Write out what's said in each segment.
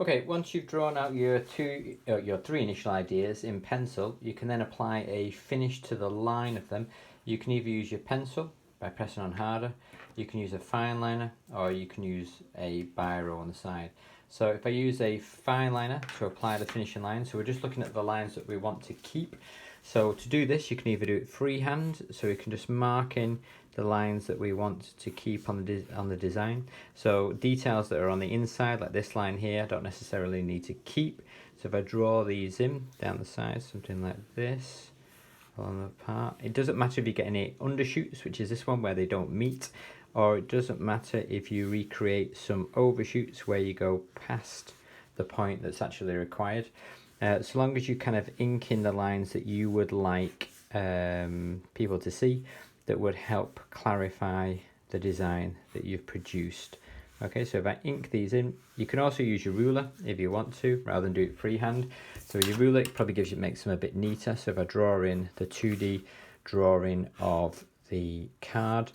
Okay, once you've drawn out your three initial ideas in pencil, you can then apply a finish to the line of them. You can either use your pencil by pressing on harder, you can use a fine liner, or you can use a biro on the side. So if I use a fine liner to apply the finishing line, so we're just looking at the lines that we want to keep. So to do this, you can either do it freehand, so we can just mark in the lines that we want to keep on the design. So details that are on the inside, like this line here, I don't necessarily need to keep. So if I draw these in down the side, something like this along the part, it doesn't matter if you get any undershoots, which is this one where they don't meet, or it doesn't matter if you recreate some overshoots where you go past the point that's actually required. So long as you kind of ink in the lines that you would like people to see, that would help clarify the design that you've produced. Okay, so if I ink these in, you can also use your ruler if you want to, rather than do it freehand. So your ruler probably makes them a bit neater. So if I draw in the 2D drawing of the card,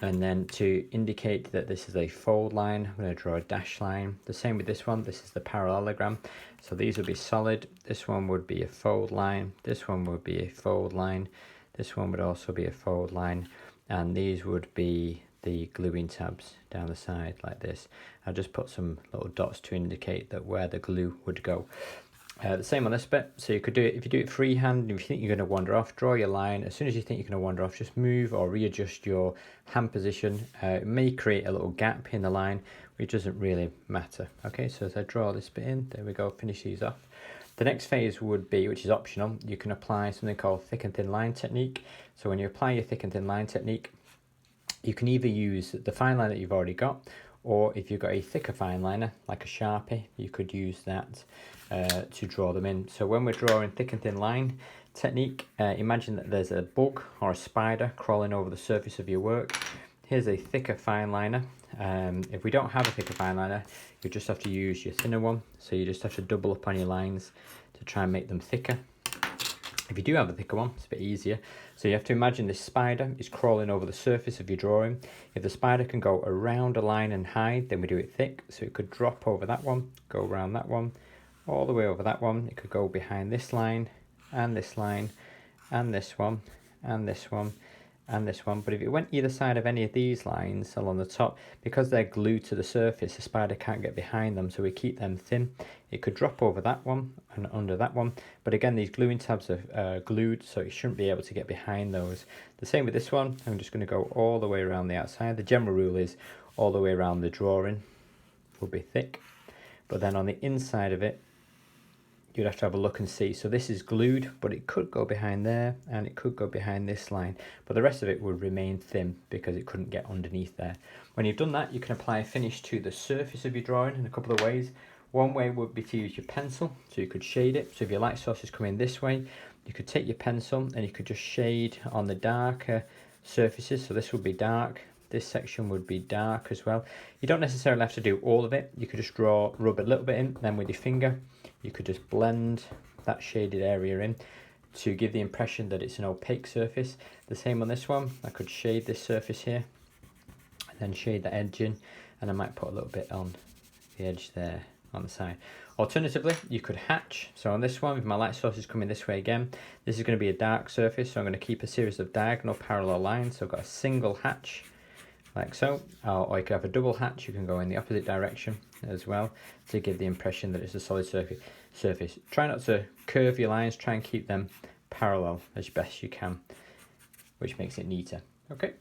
and then to indicate that this is a fold line, I'm going to draw a dash line. The same with this one, this is the parallelogram. So these would be solid, this one would be a fold line, this one would be a fold line, this one would also be a fold line, and these would be the gluing tabs down the side like this. I'll just put some little dots to indicate that where the glue would go. The same on this bit, so you could do it, if you do it freehand, if you think you're going to wander off, draw your line. As soon as you think you're going to wander off, just move or readjust your hand position. It may create a little gap in the line, which doesn't really matter. Okay, so as I draw this bit in, there we go, finish these off. The next phase would be, which is optional, you can apply something called thick and thin line technique. So when you apply your thick and thin line technique, you can either use the fine line that you've already got, or if you've got a thicker fine liner, like a Sharpie, you could use that to draw them in. So when we're drawing thick and thin line technique, imagine that there's a bug or a spider crawling over the surface of your work. Here's a thicker fine liner. If we don't have a thicker fine liner, you just have to use your thinner one. So you just have to double up on your lines to try and make them thicker. If you do have a thicker one, it's a bit easier. So you have to imagine this spider is crawling over the surface of your drawing. If the spider can go around a line and hide, then we do it thick. So it could drop over that one, go around that one, all the way over that one. It could go behind this line, and this line, and this one, and this one, and this one. But if it went either side of any of these lines along the top, because they're glued to the surface, the spider can't get behind them, so we keep them thin. It could drop over that one and under that one, but again, these gluing tabs are glued, so it shouldn't be able to get behind those. The same with this one. I'm just going to go all the way around the outside. The general rule is all the way around the drawing will be thick, but then on the inside of it, you'd have to have a look and see. So this is glued, but it could go behind there, and it could go behind this line, but the rest of it would remain thin because it couldn't get underneath there. When you've done that, you can apply a finish to the surface of your drawing in a couple of ways. One way would be to use your pencil, so you could shade it. So if your light source is coming this way, you could take your pencil and you could just shade on the darker surfaces. So this would be dark, this section would be dark as well. You don't necessarily have to do all of it. You could just rub a little bit in, then with your finger you could just blend that shaded area in to give the impression that it's an opaque surface. The same on this one. I could shade this surface here and then shade the edge in, and I might put a little bit on the edge there on the side. Alternatively, you could hatch. So on this one, if my light source is coming this way again, this is going to be a dark surface, so I'm going to keep a series of diagonal parallel lines. So I've got a single hatch like so, or you could have a double hatch. You can go in the opposite direction as well to give the impression that it's a solid surface. Try not to curve your lines, try and keep them parallel as best you can, which makes it neater. Okay.